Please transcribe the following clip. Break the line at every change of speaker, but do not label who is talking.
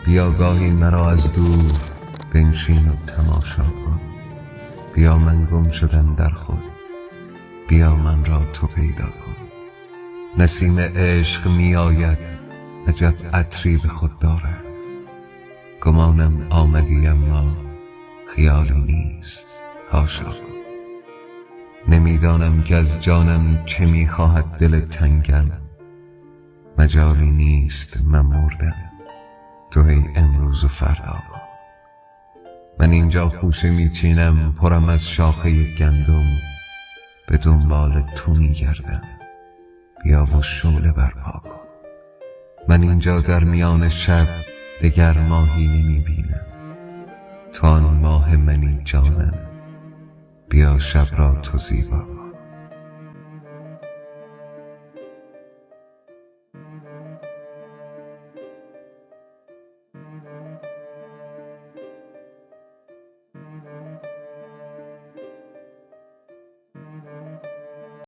بیا گاهی مرا از دور بنشین و تماشا کن. بیا من گم شدم در خود، بیا من را تو پیدا کن. نسیم عشق می آید، عجب عطری به خود دارد. گمانم آمدی اما خیالی نیست، حاشا کن. نمیدانم که از جانم چه می خواهد دل تنگم. مجالی نیست من مردم، تو هی امروز و فردا کن. من اینجا خوشه می چینم پرم از شاخه گندم. به دنبال تو می گردم، بیا و شعله برپا کن. من اینجا در میان شب دگر ماهی نمی بینم. تو آن ماه منی جانم، بیا شب را تو زیبا کن.